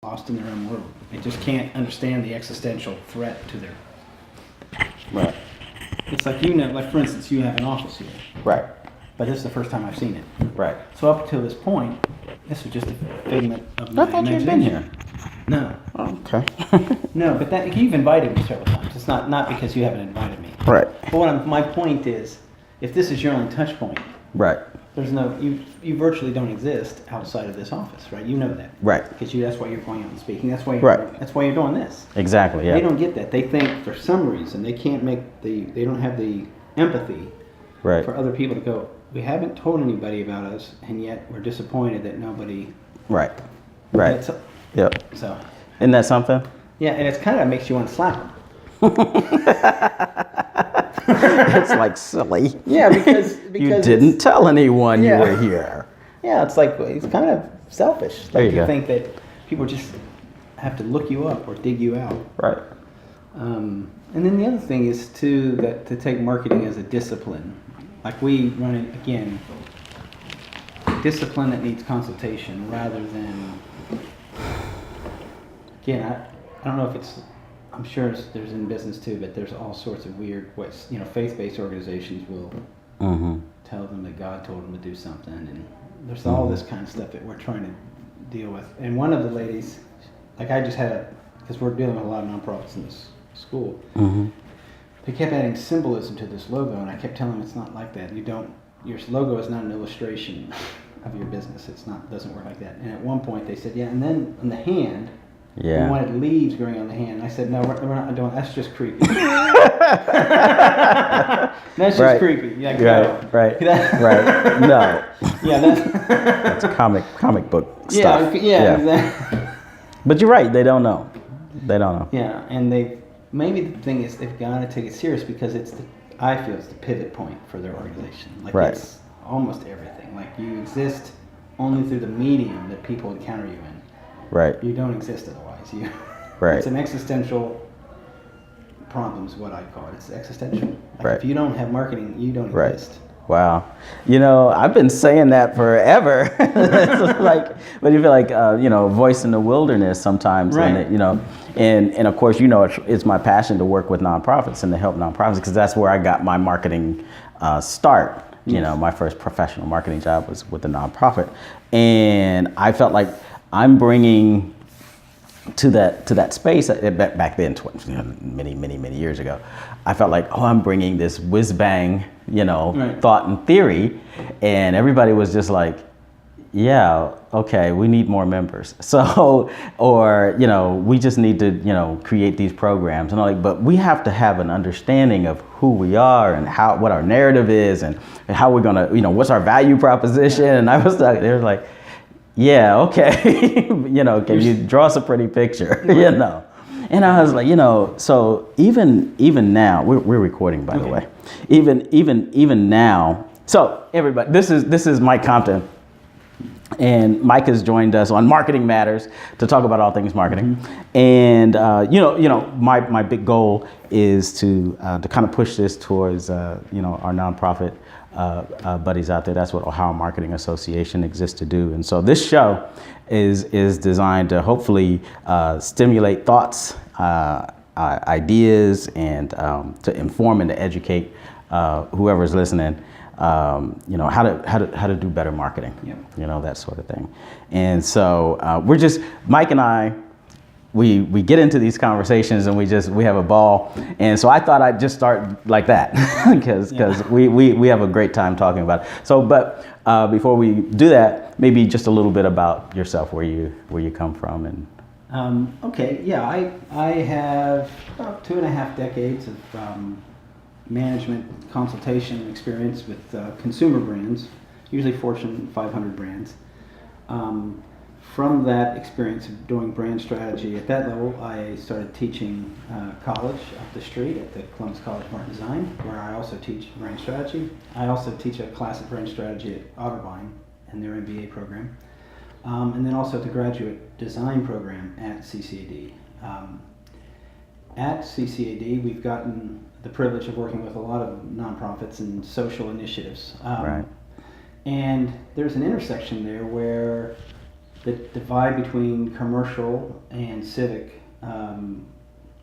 lost in their own world. They just can't understand the existential threat to their. Right. It's like like for instance, you have an office here, Right. but this is the first time I've seen it. Right. So up until this point, this was just a figment of my I thought you'd imagination. been here. No, Okay. no, but you've invited me several times. It's not because you haven't invited me. Right. But my point is, if this is your only touch point, Right. there's no you virtually don't exist outside of this office, right? You know that, Right. Because that's why you're going out and speaking. That's why Right. That's why you're doing this. Exactly. Yeah. They don't get that. They think for some reason they can't they don't have the empathy Right. for other people to go. We haven't told anybody about us, and yet we're disappointed that nobody. Right. Right. So, Yep. so Isn't that something? yeah, and it's kind of makes you want to slap them. It's like silly. Yeah, because You didn't tell anyone Yeah. you were here. Yeah, it's like it's kind of selfish. There Like you go. think that people just have to look you up or dig you out. Right. And then the other thing is too that to take marketing as a discipline, like we run it again, discipline that needs consultation rather than. Again, I don't know if it's. I'm sure there's in business too, but there's all sorts of weird ways. Faith-based organizations will Mm-hmm. tell them that God told them to do something, and there's all this kind of stuff that we're trying to deal with. And one of the ladies, like I just had because we're dealing with a lot of nonprofits in this school, Mm-hmm. they kept adding symbolism to this logo, and I kept telling them it's not like that. Your logo is not an illustration of your business. Doesn't work like that. And at one point they said, yeah, and then on the hand, we Yeah. wanted leaves growing on the hand. I said, no, we're not doing. That's just creepy. That's just Right. creepy. Yeah, Right. Right. Right. No. Yeah, That's comic book stuff. Yeah, exactly. But you're right. They don't know. They don't know. Yeah, and maybe the thing is they've got to take it serious because I feel it's the pivot point for their organization. Like Right. it's almost everything. Like you exist only through the medium that people encounter you in. Right. You don't exist otherwise. Right. It's an existential problem is what I call it. It's existential. Like Right. if you don't have marketing, you don't Right. exist. Wow. I've been saying that forever. It's like, but you feel like, voice in the wilderness sometimes. Right. And of course, it's my passion to work with nonprofits and to help nonprofits because that's where I got my marketing start. Yes. My first professional marketing job was with a nonprofit. And I felt like I'm bringing to that space back then, many years ago. I felt like, I'm bringing this whiz bang, Right. thought and theory, and everybody was just like, yeah, okay, we need more members. So, or we just need to create these programs and all. But we have to have an understanding of who we are and what our narrative is and how we're gonna, what's our value proposition. And I was like, they were like, yeah, okay, can you draw us a pretty picture, And I was like, so even now, we're recording, by the way, even now. So everybody, this is Mike Compton, and Mike has joined us on Marketing Matters to talk about all things marketing. And my big goal is to kind of push this towards our nonprofit buddies out there. That's what Ohio Marketing Association exists to do. And so this show is designed to hopefully stimulate thoughts, ideas, and to inform and to educate whoever's listening. How to do better marketing. Yep. That sort of thing. And so Mike and I. We get into these conversations and we have a ball, and so I thought I'd just start like that because we have a great time talking about it. So, but before we do that, maybe just a little bit about yourself, where you come from, and Okay, yeah, I have about 2.5 decades of management consultation experience with consumer brands, usually Fortune 500 brands. From that experience of doing brand strategy at that level, I started teaching college up the street at the Columbus College of Art and Design, where I also teach brand strategy. I also teach a class of brand strategy at Otterbein and their MBA program, and then also the graduate design program at CCAD. At CCAD, we've gotten the privilege of working with a lot of nonprofits and social initiatives. Right. And there's an intersection there where the divide between commercial and civic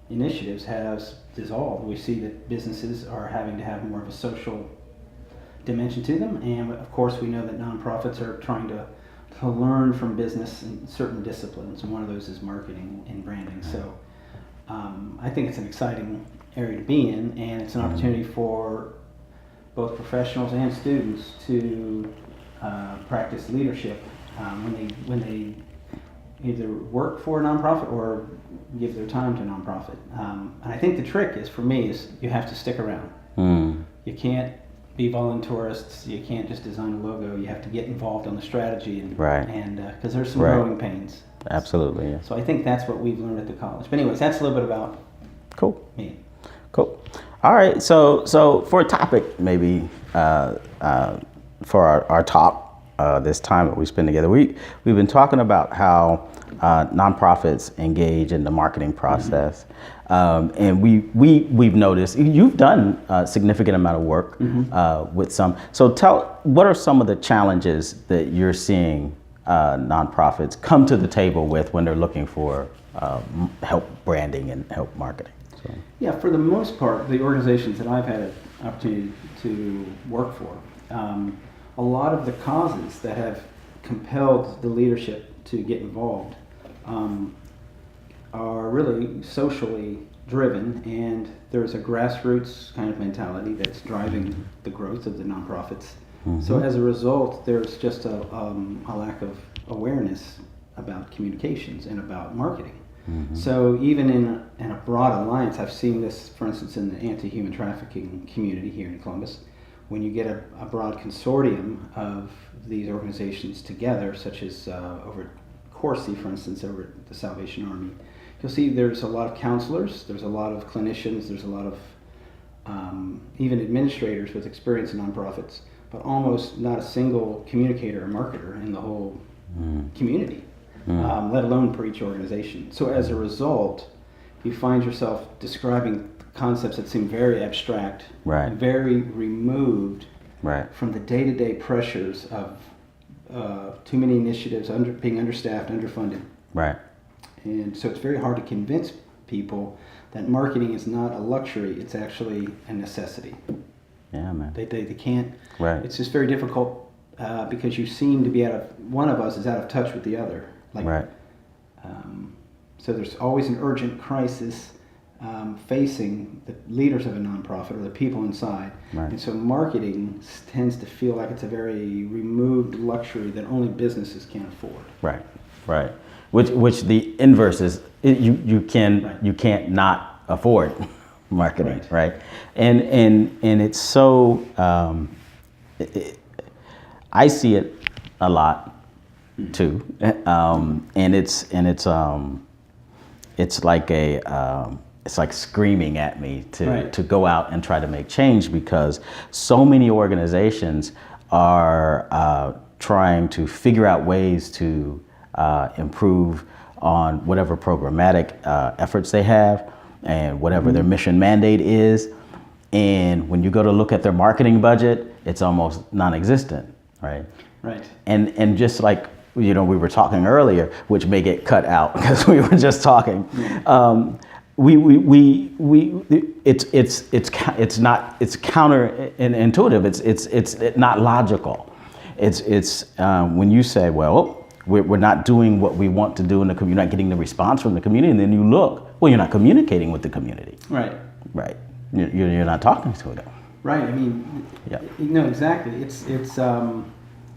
initiatives has dissolved. We see that businesses are having to have more of a social dimension to them, and of course we know that nonprofits are trying to learn from business in certain disciplines, and one of those is marketing and branding. So I think it's an exciting area to be in, and it's an opportunity for both professionals and students to practice leadership when they either work for a nonprofit or give their time to a nonprofit. And I think the trick is, for me, is you have to stick around. You can't be volunteerists. You can't just design a logo. You have to get involved on the strategy, and because there's some growing pains. Absolutely, yeah. So I think that's what we've learned at the college. But anyways, that's a little bit about me. Cool. All right. So for a topic, maybe for our talk this time that we spend together, we've been talking about how nonprofits engage in the marketing process, and we've noticed you've done a significant amount of work with some. So what are some of the challenges that you're seeing nonprofits come to the table with when they're looking for help branding and help marketing? So. Yeah, for the most part, the organizations that I've had an opportunity to work for, a lot of the causes that have compelled the leadership to get involved are really socially driven, and there's a grassroots kind of mentality that's driving the growth of the nonprofits. So as a result, there's just a lack of awareness about communications and about marketing. So even in a broad alliance, I've seen this, for instance, in the anti-human trafficking community here in Columbus. When you get a broad consortium of these organizations together, such as over Corsi, for instance, over at the Salvation Army, you'll see there's a lot of counselors, there's a lot of clinicians, there's a lot of even administrators with experience in nonprofits, but almost not a single communicator or marketer in the whole community, let alone for each organization. So as a result, you find yourself describing concepts that seem very abstract, very removed from the day-to-day pressures of too many initiatives, being understaffed, underfunded. And so it's very hard to convince people that marketing is not a luxury, it's actually a necessity. Yeah, man. They can't, it's just very difficult because you seem to be one of us is out of touch with the other. So there's always an urgent crisis facing the leaders of a nonprofit or the people inside. And so marketing tends to feel like it's a very removed luxury that only businesses can afford. Which the inverse is, you can't not afford marketing, right? And it's so I see it a lot too, and it's like screaming at me to go out and try to make change, because so many organizations are trying to figure out ways to improve on whatever programmatic efforts they have and whatever their mission mandate is. And when you go to look at their marketing budget, it's almost non-existent, right? And just like, we were talking earlier, which may get cut out because we were just talking. It's counterintuitive. It's not logical. It's when you say, well, we're not doing what we want to do in the community, you're not getting the response from the community, and then you look, well, you're not communicating with the community. You're not talking to them. I mean, no, exactly. It's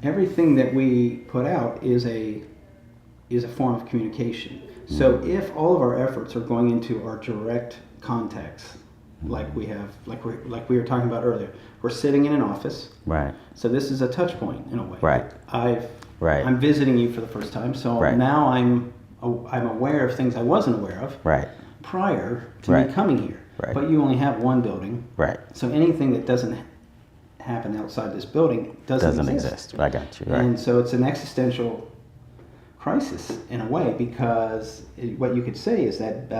everything that we put out is a form of communication. So if all of our efforts are going into our direct contacts, like we were talking about earlier, we're sitting in an office. So this is a touch point in a way. I'm visiting you for the first time, so now I'm aware of things I wasn't aware of prior to me coming here. But you only have one building. So anything that doesn't happen outside this building doesn't exist. I got you. And so it's an existential crisis in a way, because what you could say is that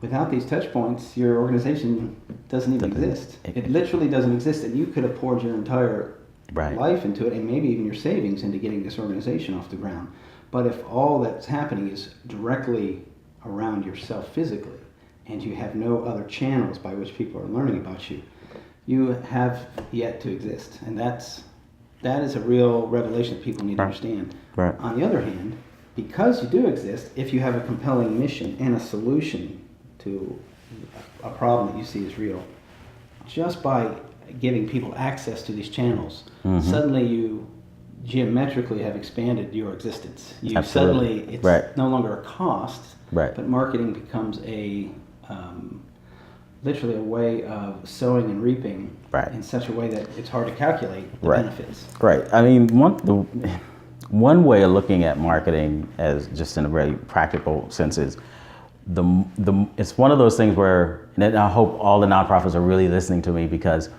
without these touch points, your organization doesn't even exist. It literally doesn't exist, and you could have poured your entire Right. life into it, and maybe even your savings into getting this organization off the ground. But if all that's happening is directly around yourself physically, and you have no other channels by which people are learning about you, you have yet to exist. And that is a real revelation that people need to understand. Right. On the other hand, because you do exist, if you have a compelling mission and a solution to a problem that you see as real, just by giving people access to these channels, suddenly you geometrically have expanded your existence. You Absolutely. Suddenly, it's Right. no longer a cost, Right. but marketing becomes literally a way of sowing and reaping Right. in such a way that it's hard to calculate the Right. benefits. Right. I mean, one way of looking at marketing, as just in a very practical sense, is it's one of those things where, and I hope all the nonprofits are really listening to me, because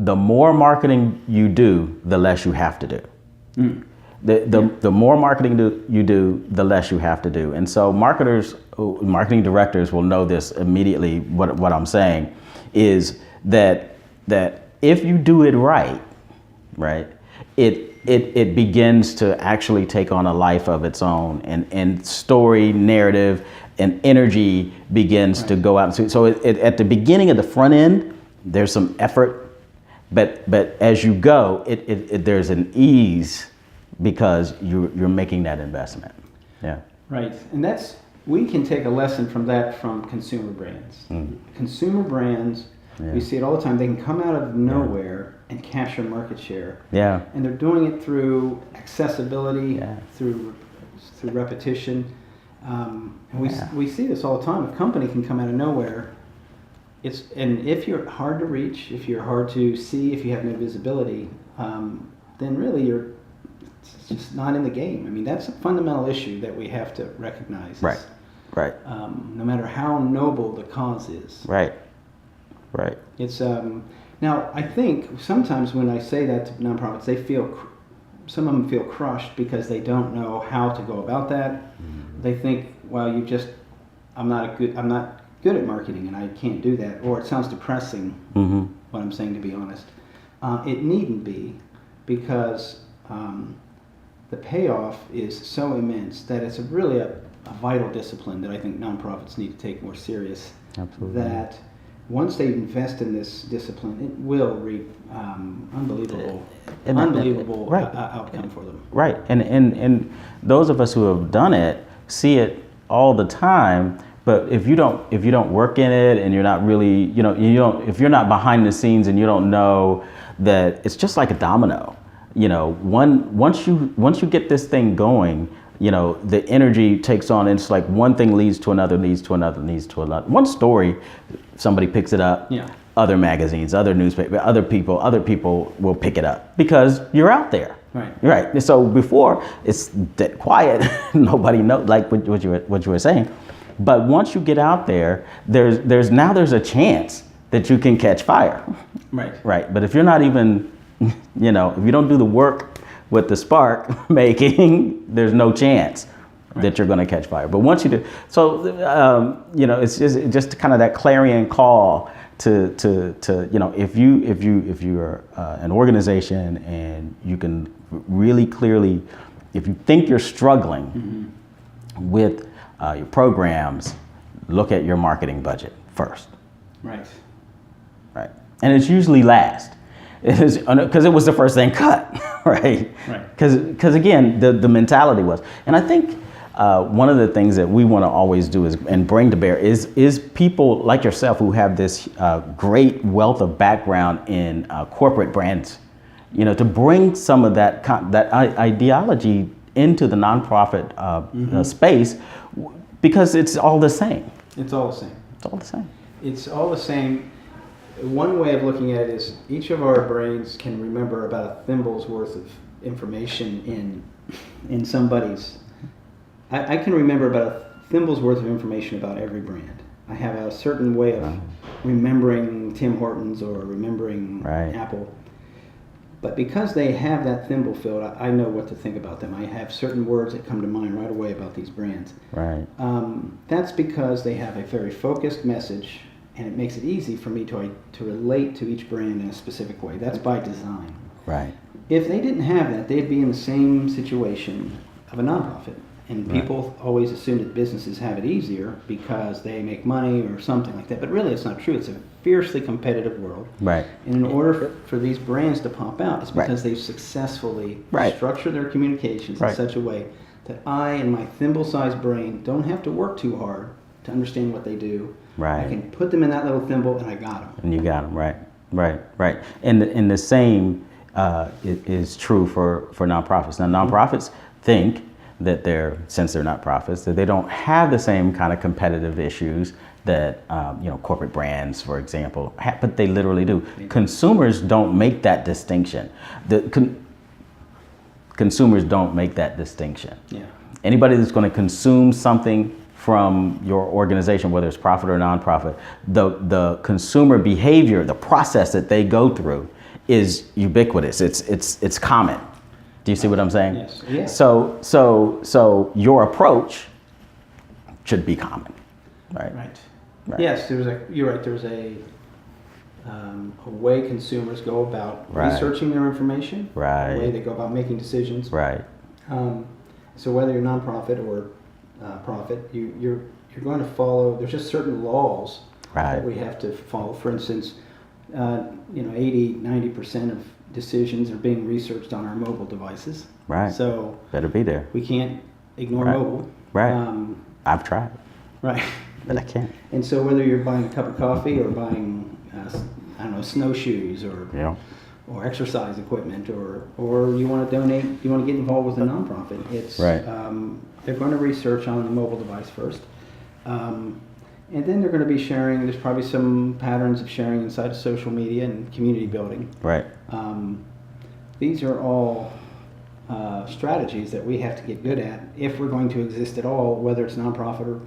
the more marketing you do, the less you have to do. The more marketing you do, the less you have to do. And so marketing directors will know this immediately. What I'm saying is that if you do it right, it begins to actually take on a life of its own, and story, narrative, and energy begins to go out. So at the beginning of the front end, there's some effort, but as you go, there's an ease, because you're making that investment. Yeah. Right, and we can take a lesson from that from consumer brands. Consumer brands, we see it all the time. They can come out of nowhere and capture market share. Yeah. And they're doing it through accessibility, through repetition. And we see this all the time. A company can come out of nowhere. And if you're hard to reach, if you're hard to see, if you have no visibility, then really it's just not in the game. I mean, that's a fundamental issue that we have to recognize. Right. Right. No matter how noble the cause is. Right. Right. It's now, I think sometimes when I say that to nonprofits, some of them feel crushed because they don't know how to go about that. They think, well, I'm not good at marketing, and I can't do that, or it sounds depressing. What I'm saying, to be honest, it needn't be, because the payoff is so immense that it's really a vital discipline that I think nonprofits need to take more serious. Absolutely. That once they invest in this discipline, it will reap unbelievable outcome for them. Right, and those of us who have done it see it all the time. But if you don't work in it, and you're not really, if you're not behind the scenes, and you don't know that it's just like a domino. Once you get this thing going, the energy takes on, and it's like one thing leads to another, leads to another, leads to another. One story, somebody picks it up. Yeah. Other magazines, other newspapers, other people will pick it up because you're out there. Right. Right. So before, it's dead quiet. Nobody knows, like what you were saying. But once you get out there, there's a chance that you can catch fire. Right. Right. But if you're not even, if you don't do the work with the spark making, there's no chance that you're going to catch fire. But once you do, so it's just kind of that clarion call to if you're an organization, and you can really clearly, if you think you're struggling with your programs, look at your marketing budget first. Right. Right. And it's usually last. Because it was the first thing cut, right? Right. Because again, the mentality was, and I think one of the things that we want to always do and bring to bear is people like yourself who have this great wealth of background in corporate brands, to bring some of that ideology into the nonprofit space, because it's all the same. It's all the same. It's all the same. It's all the same. One way of looking at it is each of our brains can remember about a thimble's worth of information in somebody's. I can remember about a thimble's worth of information about every brand. I have a certain way of remembering Tim Hortons or remembering Apple. But because they have that thimble filled, I know what to think about them. I have certain words that come to mind right away about these brands. Right. That's because they have a very focused message, and it makes it easy for me to relate to each brand in a specific way. That's by design. Right. If they didn't have that, they'd be in the same situation of a nonprofit. And Right. people always assume that businesses have it easier because they make money or something like that. But really, it's not true. It's a fiercely competitive world. Right. And in order for these brands to pop out, it's Right. because they've successfully Right. structured their communications Right. in such a way that I, in my thimble-sized brain, don't have to work too hard to understand what they do. Right. I can put them in that little thimble, and I got them. And you got them, right, right, right. And the same is true for nonprofits. Now, nonprofits think that since they're nonprofits, that they don't have the same kind of competitive issues that corporate brands, for example, but they literally do. Consumers don't make that distinction. Consumers don't make that distinction. Yeah. Anybody that's going to consume something from your organization, whether it's profit or nonprofit, the consumer behavior, the process that they go through is ubiquitous. It's common. Do you see what I'm saying? Yes. Yeah. So your approach should be common, right? Right. Yes, you're right. There's a way consumers go about Right. researching their information, Right. a way they go about making decisions. Right. So whether you're nonprofit or profit, you're going to follow. There's just certain laws Right. that we have to follow. For instance, 80-90% of decisions are being researched on our mobile devices. Right. So Better be there. we can't ignore Right. mobile. Right. I've tried, Right. but I can't. And so whether you're buying a cup of coffee or buying, snowshoes or You know. or exercise equipment or you want to donate, you want to get involved with a nonprofit, it's Right. They're going to research on the mobile device first. And then they're going to be sharing, there's probably some patterns of sharing inside of social media and community building. Right. These are all strategies that we have to get good at if we're going to exist at all, whether it's nonprofit or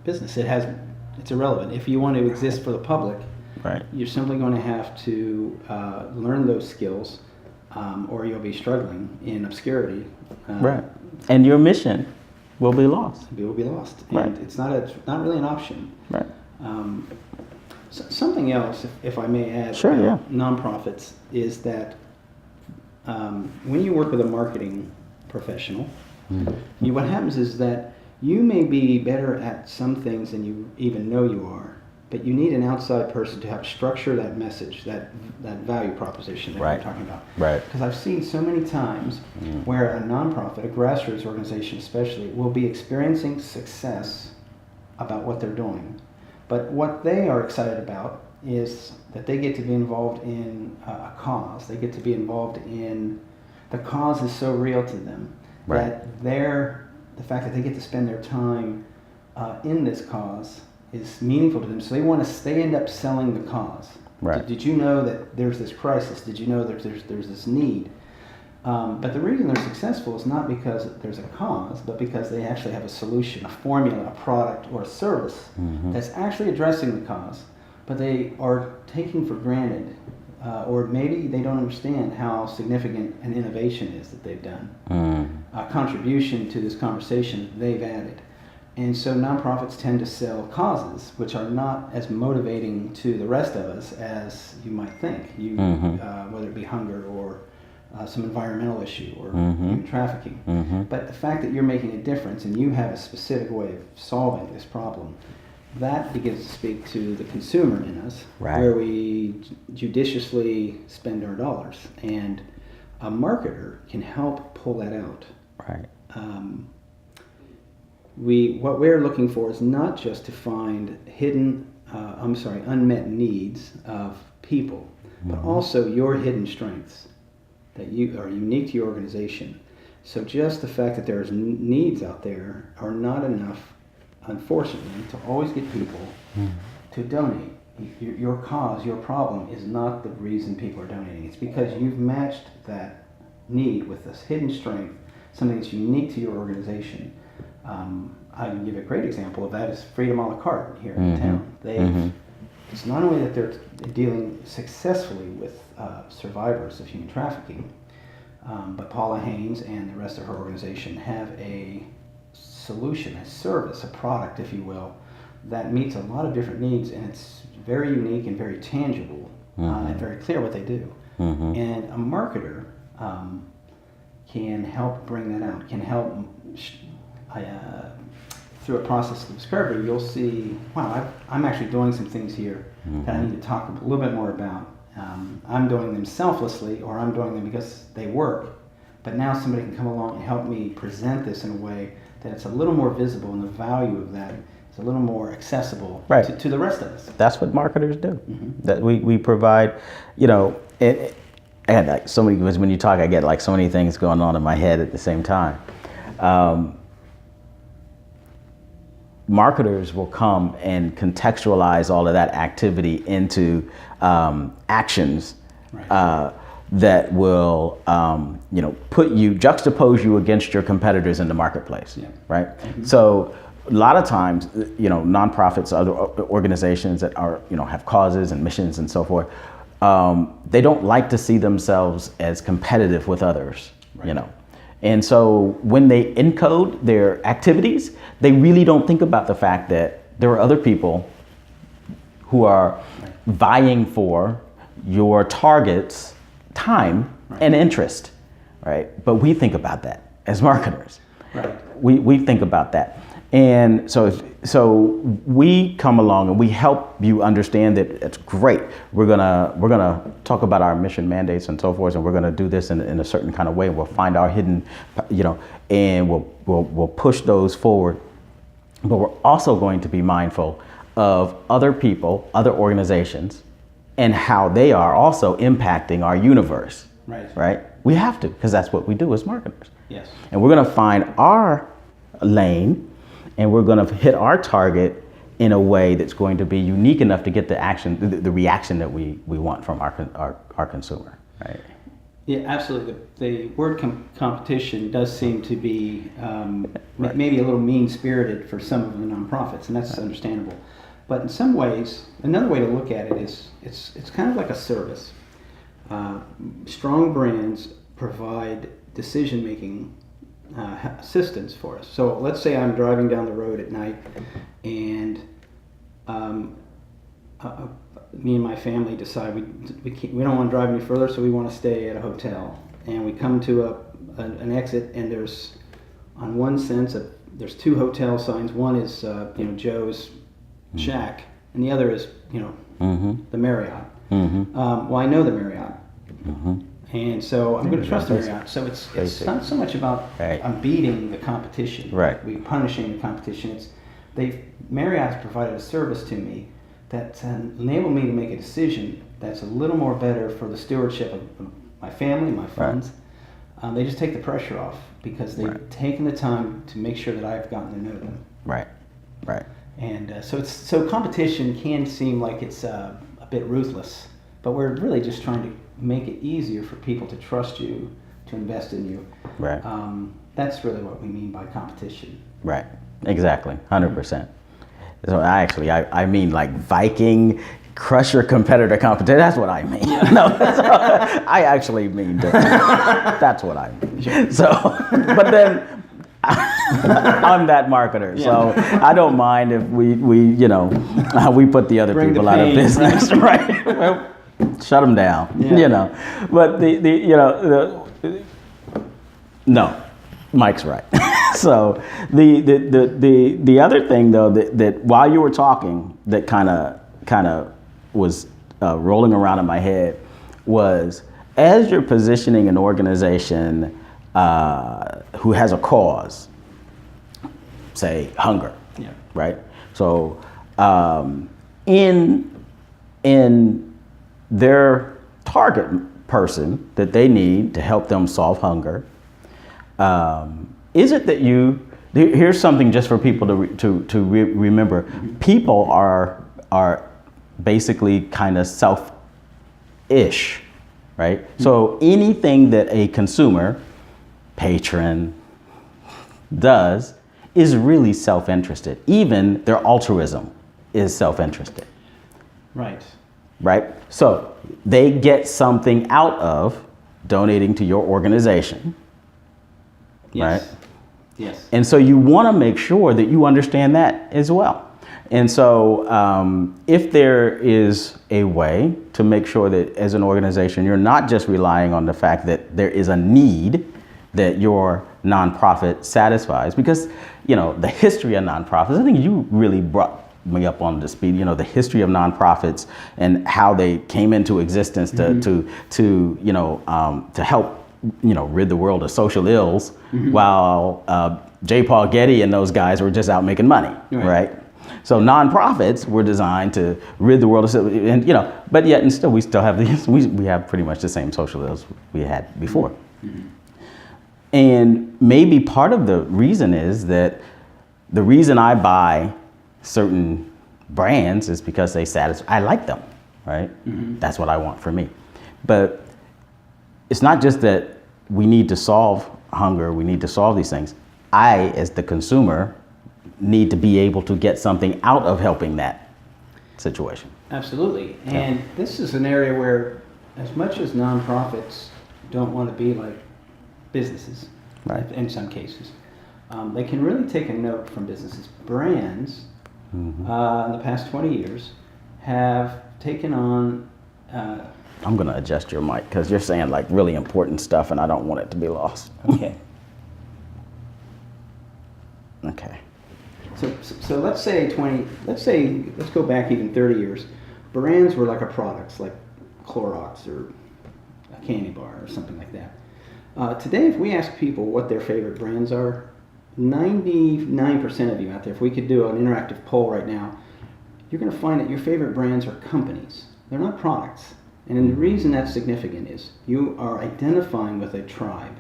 business. It's irrelevant. If you want to exist for the public, Right. you're simply going to have to learn those skills, or you'll be struggling in obscurity. Right. And your mission will be lost. You will be lost. And Right. it's not really an option. Right. Something else, if I may add, Sure, about yeah. nonprofits is that when you work with a marketing professional, what happens is that you may be better at some things than you even know you are, but you need an outside person to help structure that message, that value proposition that Right. we're talking about. Right. Because I've seen so many times where a nonprofit, a grassroots organization especially, will be experiencing success about what they're doing. But what they are excited about is that they get to be involved in a cause. They get to be involved in, the cause is so real to them Right. that the fact that they get to spend their time in this cause is meaningful to them. So they end up selling the cause. Right. Did you know that there's this crisis? Did you know that there's this need? But the reason they're successful is not because there's a cause, but because they actually have a solution, a formula, a product, or a service that's actually addressing the cause, but they are taking for granted, or maybe they don't understand how significant an innovation is that they've done, a contribution to this conversation that they've added. And so nonprofits tend to sell causes which are not as motivating to the rest of us as you might think, whether it be hunger or some environmental issue or human trafficking. But the fact that you're making a difference and you have a specific way of solving this problem, that begins to speak to the consumer in us, Right. where we judiciously spend our dollars. And a marketer can help pull that out. Right. What we're looking for is not just to find unmet needs of people, but also your hidden strengths that you are unique to your organization. So just the fact that there's needs out there are not enough, unfortunately, to always get people to donate. Your cause, your problem is not the reason people are donating. It's because you've matched that need with this hidden strength, something that's unique to your organization. I can give a great example of that is Freedom a la carte here in town. It's not only that they're dealing successfully with survivors of human trafficking, but Paula Haynes and the rest of her organization have a solution, a service, a product, if you will, that meets a lot of different needs, and it's very unique and very tangible and very clear what they do. And a marketer can help bring that out, can help through a process of discovery, you'll see, wow, I'm actually doing some things here that I need to talk a little bit more about. I'm doing them selflessly, or I'm doing them because they work, but now somebody can come along and help me present this in a way that it's a little more visible, and the value of that is a little more accessible to the rest of us. That's what marketers do. That we provide, and like so many, when you talk, I get like so many things going on in my head at the same time. Marketers will come and contextualize all of that activity into actions that will, juxtapose you against your competitors in the marketplace, right? So a lot of times, nonprofits, other organizations that are, have causes and missions and so forth, they don't like to see themselves as competitive with others, And so when they encode their activities, they really don't think about the fact that there are other people who are vying for your target's time and interest, right? But we think about that as marketers. We think about that. And so we come along and we help you understand that it's great. We're gonna talk about our mission, mandates, and so forth, and we're gonna do this in a certain kind of way. We'll find our hidden, and we'll push those forward. But we're also going to be mindful of other people, other organizations, and how they are also impacting our universe. Right? We have to, because that's what we do as marketers. Yes. And we're gonna find our lane, and we're going to hit our target in a way that's going to be unique enough to get the reaction that we want from our consumer, right? Yeah, absolutely. The word competition does seem to be maybe a little mean-spirited for some of the nonprofits, and that's understandable. But in some ways, another way to look at it is it's kind of like a service. Strong brands provide decision-making assistance for us. So let's say I'm driving down the road at night, and me and my family decide we don't want to drive any further, so we want to stay at a hotel. And we come to an exit, and there's, on one sense, there's two hotel signs. One is Joe's Shack, and the other is the Marriott. Well, I know the Marriott. And so I'm going to trust Marriott. So it's not so much about I'm beating the competition. We're punishing the competition. Marriott's provided a service to me that enabled me to make a decision that's a little more better for the stewardship of my family, my funds. They just take the pressure off because they've taken the time to make sure that I've gotten to know them. Right. And so competition can seem like it's a bit ruthless, but we're really just trying to make it easier for people to trust you, to invest in you. That's really what we mean by competition. Right. Exactly. 100%. So I mean like Viking, crush your competitor competition. That's what I mean. No, I actually mean that's what I mean. So, but then I'm that marketer, so I don't mind if we put the other people out of business, right? Well, shut them down, But no, Mike's right. So the other thing though that while you were talking that kind of was rolling around in my head was, as you're positioning an organization who has a cause, say hunger, right? So in their target person that they need to help them solve hunger, is it that here's something just for people to remember. People are basically kind of self-ish, right? So anything that a consumer, patron, does is really self-interested. Even their altruism is self-interested. Right? So they get something out of donating to your organization. Right? Yes. And so you want to make sure that you understand that as well. And so if there is a way to make sure that as an organization, you're not just relying on the fact that there is a need that your nonprofit satisfies, because, you know, the history of nonprofits, I think you really brought me up on the speed, you know, the history of nonprofits and how they came into existence to you know, to help, you know, rid the world of social ills, while J. Paul Getty and those guys were just out making money, right? So nonprofits were designed to rid the world of, and you know, but yet and still we still have these, we have pretty much the same social ills we had before. And maybe part of the reason is that the reason I buy certain brands is because they satisfy, I like them, right? That's what I want for me. But it's not just that we need to solve hunger, we need to solve these things. I, as the consumer, need to be able to get something out of helping that situation. Absolutely. And this is an area where, as much as nonprofits don't want to be like businesses, Right. in some cases, they can really take a note from businesses. Brands, in the past 20 years, have taken on... I'm going to adjust your mic because you're saying like really important stuff and I don't want it to be lost. Okay. Okay. So let's say let's go back even 30 years. Brands were like a products like Clorox or a candy bar or something like that. Today, if we ask people what their favorite brands are, 99% of you out there, if we could do an interactive poll right now, you're going to find that your favorite brands are companies. They're not products. And the reason that's significant is you are identifying with a tribe.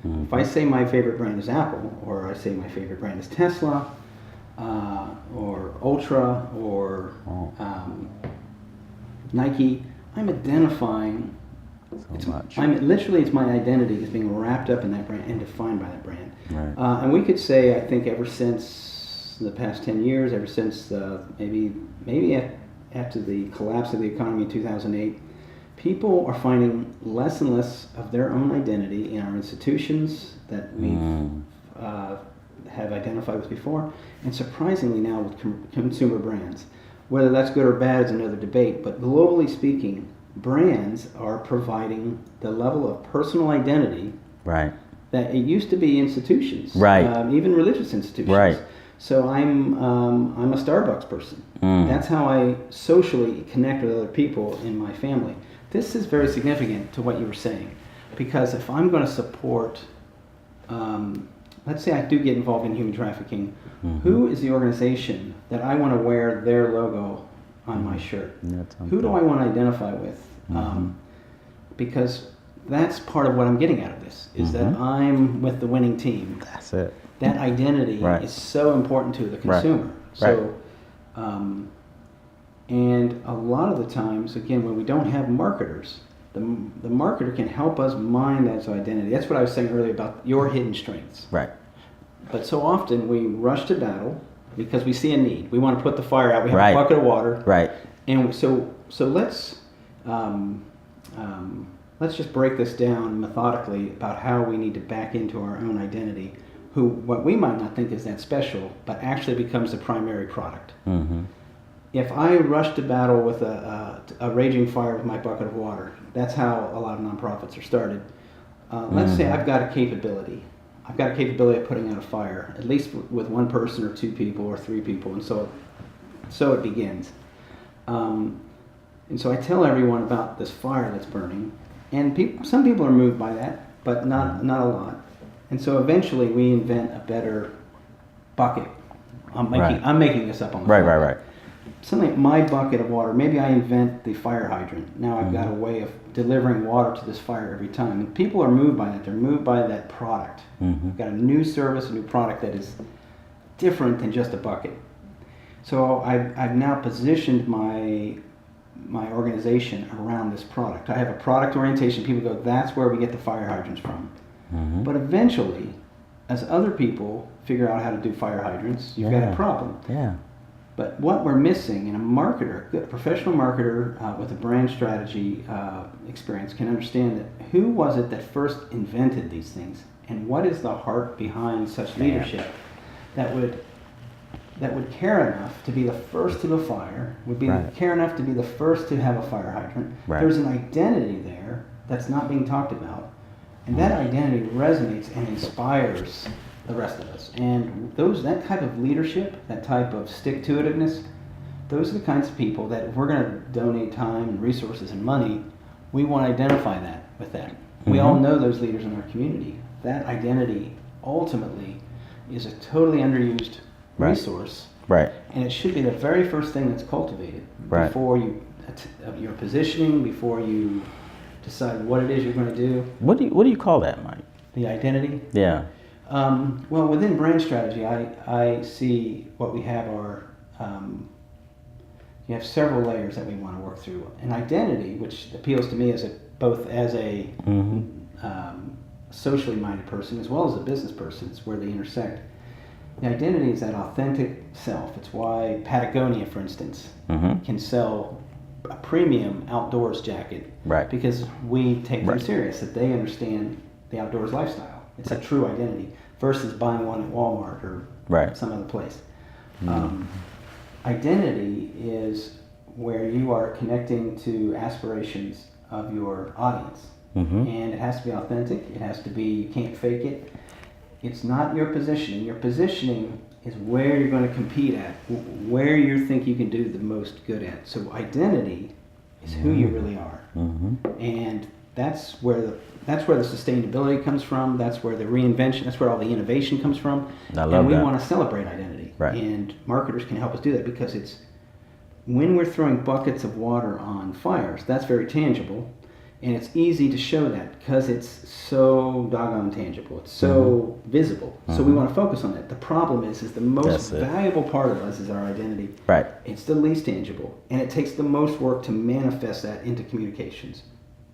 If I say my favorite brand is Apple, or I say my favorite brand is Tesla, or Ultra, or Nike, I'm identifying. It's my identity is being wrapped up in that brand and defined by that brand. Right. And we could say, I think, ever since the past 10 years, ever since maybe after the collapse of the economy in 2008, people are finding less and less of their own identity in our institutions that we have identified with before, and surprisingly now with consumer brands. Whether that's good or bad is another debate, but globally speaking, brands are providing the level of personal identity Right. that it used to be institutions, Right. Even religious institutions. Right. So I'm a Starbucks person. That's how I socially connect with other people in my family. This is very significant to what you were saying, because if I'm going to support, let's say I do get involved in human trafficking, who is the organization that I want to wear their logo on my shirt? Who do I want to identify with? Because that's part of what I'm getting out of this, is that I'm with the winning team. That's it. That identity is so important to the consumer. So, and a lot of the times, again, when we don't have marketers, the marketer can help us mine that identity. That's what I was saying earlier about your hidden strengths. Right. But so often we rush to battle because we see a need. We want to put the fire out. We have Right. a bucket of water. Right. And so let's just break this down methodically about how we need to back into our own identity, what we might not think is that special, but actually becomes the primary product. If I rush to battle with a raging fire with my bucket of water, that's how a lot of nonprofits are started. Let's say I've got a capability. I've got a capability of putting out a fire, at least with one person or two people or three people, and so it begins. And so I tell everyone about this fire that's burning, and some people are moved by that, but not a lot. And so eventually we invent a better bucket. I'm making this up on the fly. Right. Something like my bucket of water. Maybe I invent the fire hydrant. Now I've got a way of delivering water to this fire every time. And people are moved by that. They're moved by that product. We've got a new service, a new product that is different than just a bucket. So I've now positioned my organization around this product. I have a product orientation. People go, that's where we get the fire hydrants from. But eventually, as other people figure out how to do fire hydrants, you've got a problem. Yeah. But what we're missing, and a marketer, a professional marketer with a brand strategy experience can understand that who was it that first invented these things, and what is the heart behind such leadership that would that would care enough to be the first to a fire, would be Right. care enough to be the first to have a fire hydrant. Right. There's an identity there that's not being talked about, and that identity resonates and inspires the rest of us. And that type of leadership, that type of stick-to-itiveness, those are the kinds of people that if we're going to donate time and resources and money, we want to identify that with that. We all know those leaders in our community. That identity ultimately is a totally underused Right. resource, Right. and it should be the very first thing that's cultivated Right. before your positioning, before you decide what it is you're going to do. What do you call that, Mike? The identity. Yeah. Well, within brand strategy, I see what we have are you have several layers that we want to work through. An identity, which appeals to me as both as a socially minded person as well as a business person. It's where they intersect. The identity is that authentic self. It's why Patagonia, for instance, can sell a premium outdoors jacket, Right. because we take them Right. serious, that they understand the outdoors lifestyle. It's a true identity versus buying one at Walmart or Right. some other place. Identity is where you are connecting to aspirations of your audience. And it has to be authentic. It has to be, you can't fake it. It's not your positioning. Your positioning is where you're going to compete at, where you think you can do the most good at. So identity is who you really are. And that's where the sustainability comes from. That's where the reinvention, that's where all the innovation comes from. I love and we that. want to celebrate identity. Right. And marketers can help us do that, because it's when we're throwing buckets of water on fires, that's very tangible. And it's easy to show that because it's so doggone tangible. It's so visible. So we want to focus on it. The problem is the most That's it. valuable part of us is our identity. Right. It's the least tangible. And it takes the most work to manifest that into communications.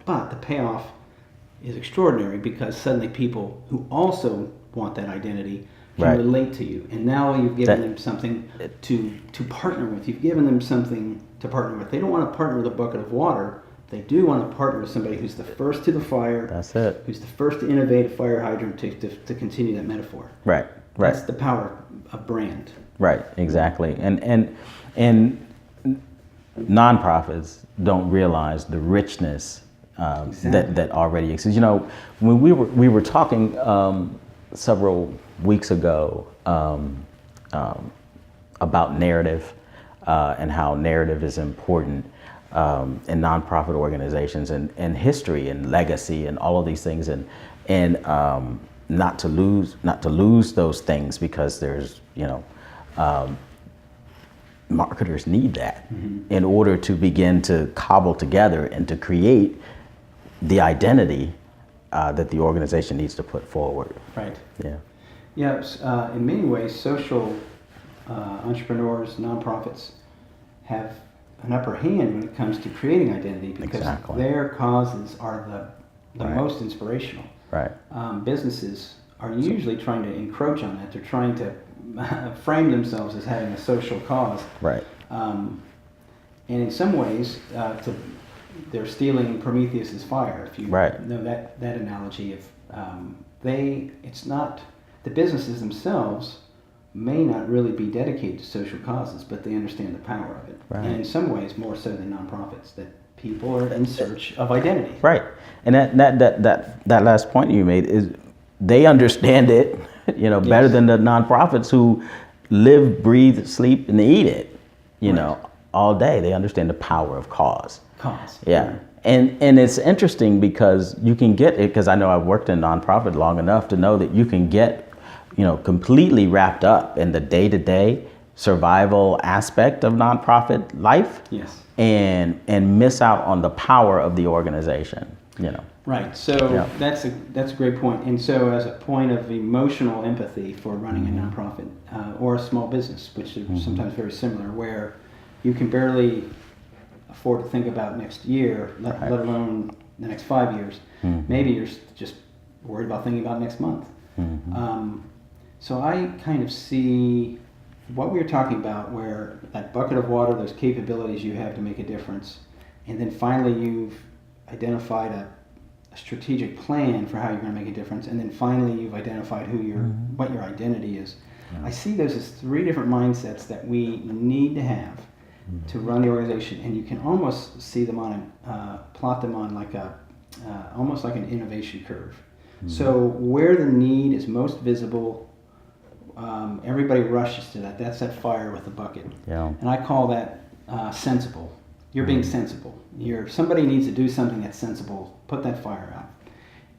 But the payoff is extraordinary, because suddenly people who also want that identity can Right. relate to you. And now you've given That- them something to partner with. You've given them something to partner with. They don't want to partner with a bucket of water. They do want to partner with somebody who's the first to the fire, That's it. who's the first to innovate a fire hydrant, to continue that metaphor. Right. Right. That's the power of brand. Right, exactly. And nonprofits don't realize the richness Exactly. that already exists. You know, when we were talking several weeks ago about narrative and how narrative is important in nonprofit organizations, and history and legacy and all of these things, and not to lose those things, because there's, you know, marketers need that in order to begin to cobble together and to create the identity that the organization needs to put forward. Right. Yeah. Yes, in many ways, social entrepreneurs, nonprofits have an upper hand when it comes to creating identity, because Exactly. their causes are the Right. most inspirational. Right. Businesses are usually trying to encroach on that. They're trying to frame themselves as having a social cause. Right. And in some ways, they're stealing Prometheus's fire. If you Right. know that analogy, if it's not, the businesses themselves may not really be dedicated to social causes, but they understand the power of it. Right. And in some ways, more so than nonprofits, that people are in search of identity. Right. And that last point you made is they understand it, you know, better Yes. than the nonprofits who live, breathe, sleep, and eat it, you Right. know, all day. They understand the power of cause. Cause. Yeah. And it's interesting because you can get it, because I know I've worked in nonprofit long enough to know that you can get, you know, completely wrapped up in the day-to-day survival aspect of nonprofit life. Yes. And miss out on the power of the organization, you know. Right. So Yeah. that's a great point. And so, as a point of emotional empathy for running a nonprofit or a small business, which are sometimes very similar, where you can barely afford to think about next year, let alone the next 5 years. Maybe you're just worried about thinking about next month. So I kind of see what we were talking about, where that bucket of water, those capabilities you have to make a difference, and then finally you've identified a strategic plan for how you're going to make a difference, and then finally you've identified what your identity is. I see those as three different mindsets that we need to have to run the organization, and you can almost see them plot them on like almost like an innovation curve. So where the need is most visible, everybody rushes to that. That's that fire with the bucket. Yeah. And I call that sensible. You're being sensible. Somebody needs to do something that's sensible. Put that fire out.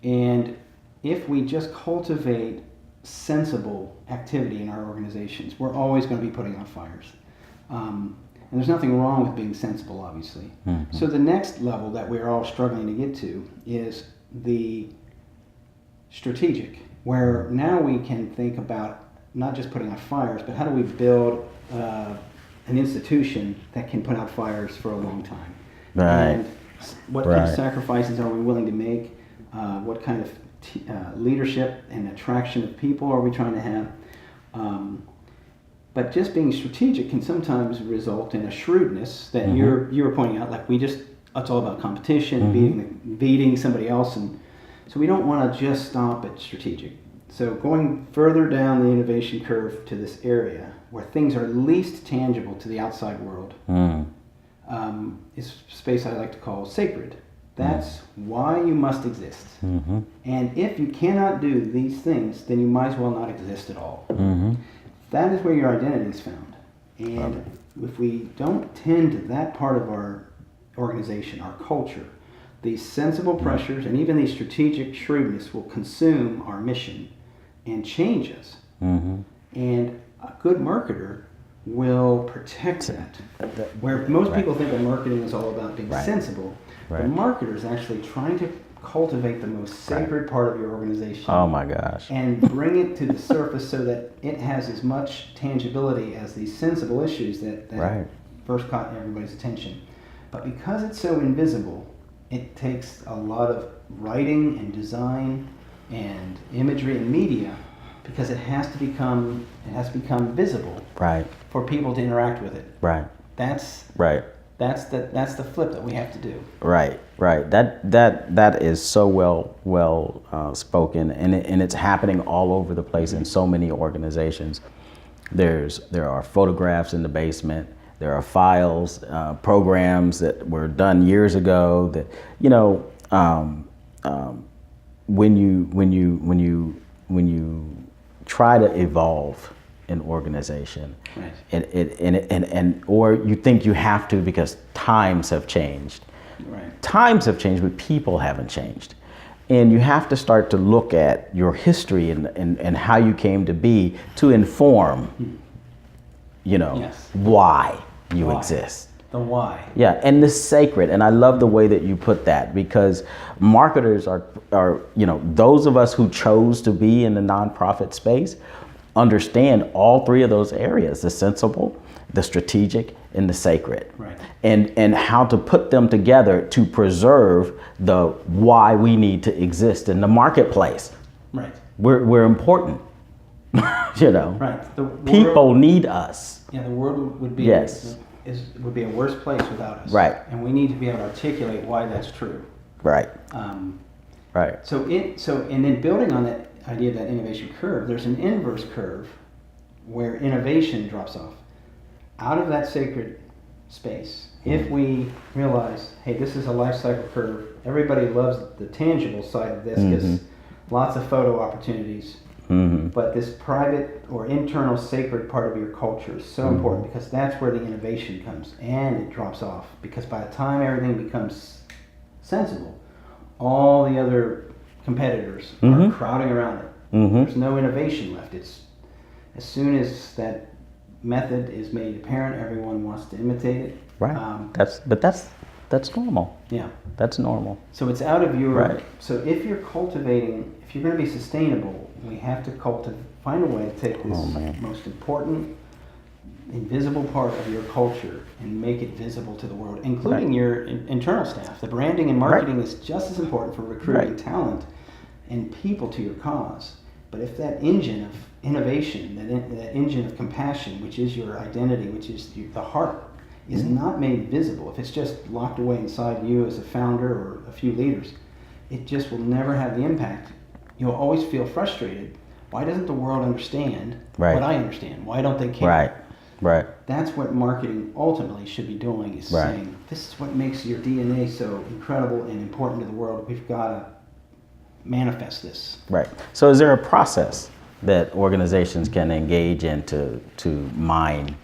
And if we just cultivate sensible activity in our organizations, we're always going to be putting out fires. And there's nothing wrong with being sensible, obviously. Mm-hmm. So the next level that we're all struggling to get to is the strategic, where now we can think about not just putting out fires, but how do we build an institution that can put out fires for a long time. Right. And what kind of sacrifices are we willing to make? What kind of leadership and attraction of people are we trying to have? But just being strategic can sometimes result in a shrewdness that you were pointing out. Like it's all about competition, beating somebody else, and so we don't want to just stop at strategic. So going further down the innovation curve to this area where things are least tangible to the outside world is space I like to call sacred. That's why you must exist. And if you cannot do these things, then you might as well not exist at all. That is where your identity is found. And if we don't tend to that part of our organization, our culture, these sensible pressures and even these strategic shrewdness will consume our mission and change us. And a good marketer will protect that. Where most people think that marketing is all about being sensible, the marketer is actually trying to cultivate the most sacred part of your organization. Oh my gosh. And bring it to the surface so that it has as much tangibility as these sensible issues that first caught everybody's attention. But because it's so invisible, it takes a lot of writing and design and imagery and media, because it has to become visible for people to interact with it. That's the flip that we have to do. Right. That is so well spoken, and it's happening all over the place in so many organizations. There are photographs in the basement. There are files, programs that were done years ago. That when you try to evolve an organization, or you think you have to because times have changed. Times have changed, but people haven't changed. And you have to start to look at your history and how you came to be to inform, why you exist. The why. Yeah, and the sacred. And I love the way that you put that, because marketers are those of us who chose to be in the nonprofit space understand all three of those areas: the sensible, the strategic, and the sacred. And how to put them together to preserve the why we need to exist in the marketplace. We're important. People need us. Yeah, the world would be would be a worse place without us. And we need to be able to articulate why that's true. So and then building on that idea of that innovation curve, there's an inverse curve where innovation drops off out of that sacred space. If we realize, hey, this is a life cycle curve, everybody loves the tangible side of this because lots of photo opportunities. But this private or internal sacred part of your culture is so important, because that's where the innovation comes, and it drops off because by the time everything becomes sensible, all the other competitors are crowding around it. There's no innovation left. It's as soon as that method is made apparent, everyone wants to imitate it. That's normal. Yeah, that's normal. So it's out of your. So if you're cultivating, if you're going to be sustainable, we have to find a way to take this most important, invisible part of your culture and make it visible to the world, including your internal staff. The branding and marketing is just as important for recruiting talent and people to your cause. But if that engine of innovation, that engine of compassion, which is your identity, which is the heart, is not made visible, if it's just locked away inside you as a founder or a few leaders, it just will never have the impact. You'll always feel frustrated, Why doesn't the world understand Right. what I understand? Why don't they care? Right. Right. That's what marketing ultimately should be doing, is Right. saying, this is what makes your DNA so incredible and important to the world. We've got to manifest this. Right. So is there a process that organizations can engage in to mine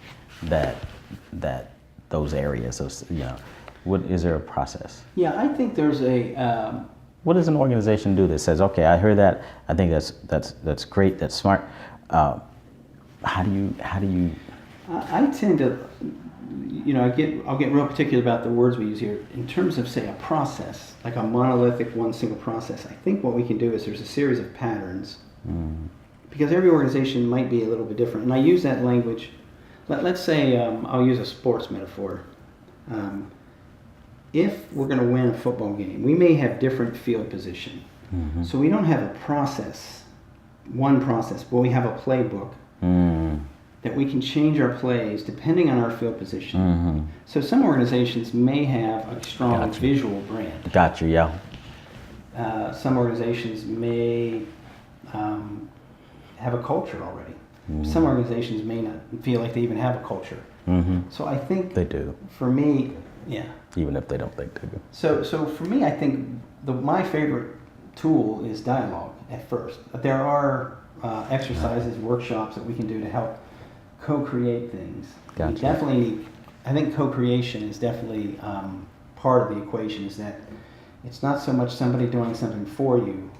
those areas of, what is there a process? Yeah, I think there's a What does an organization do that says, okay, I hear that, I think that's great, that's smart. How do you I tend to, I'll get real particular about the words we use here. In terms of, say, a process, like a monolithic, one single process, I think what we can do is there's a series of patterns. Because every organization might be a little bit different. And I use that language, let's say, I'll use a sports metaphor. If we're going to win a football game, we may have different field position. So we don't have a process, one process, but we have a playbook. That we can change our plays depending on our field position. So some organizations may have a strong visual brand. Got you, yeah. Some organizations may have a culture already. Some organizations may not feel like they even have a culture. So I think They do, for me, yeah. even if they don't think they do. So for me, I think my favorite tool is dialogue at first. There are exercises, workshops that we can do to help co-create things. Gotcha. We definitely need, I think co-creation is definitely part of the equation, is that it's not so much somebody doing something for you,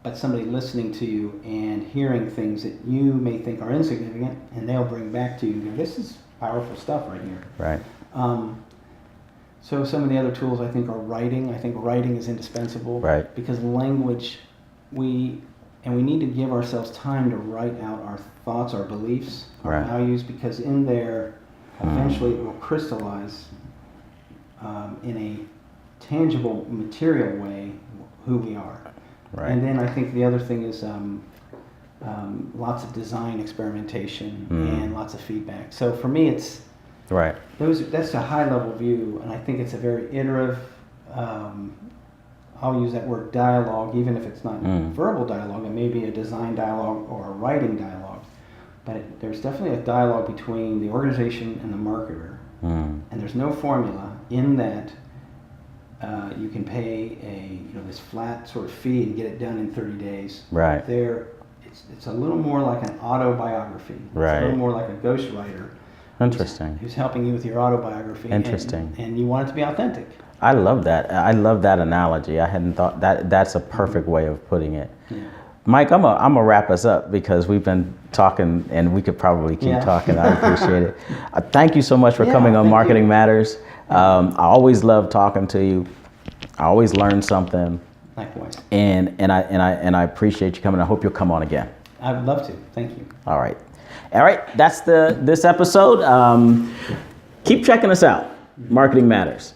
but somebody listening to you and hearing things that you may think are insignificant, and they'll bring back to you, this is powerful stuff right here. Right. So some of the other tools I think are writing. I think writing is indispensable. Right. Because language, we need to give ourselves time to write out our thoughts, our beliefs, our Right. values, because in there, eventually it will crystallize in a tangible, material way who we are. Right. And then I think the other thing is lots of design experimentation and lots of feedback. So for me, it's Right. that's a high level view, and I think it's a very iterative. I'll use that word dialogue, even if it's not verbal dialogue. It may be a design dialogue or a writing dialogue, but there's definitely a dialogue between the organization and the marketer, and there's no formula in that. You can pay this flat sort of fee and get it done in 30 days. Right. It's a little more like an autobiography. Right. It's a little more like a ghostwriter. Interesting. Who's helping you with your autobiography. Interesting. And you want it to be authentic. I love that. I love that analogy. I hadn't thought that. That's a perfect way of putting it. Yeah. Mike, I'm gonna wrap us up because we've been talking and we could probably keep talking. I appreciate it. Thank you so much for coming on Marketing Matters. I always love talking to you. I always learn something. Likewise. And I appreciate you coming. I hope you'll come on again. I would love to. Thank you. All right. That's this episode. Keep checking us out. Marketing Matters.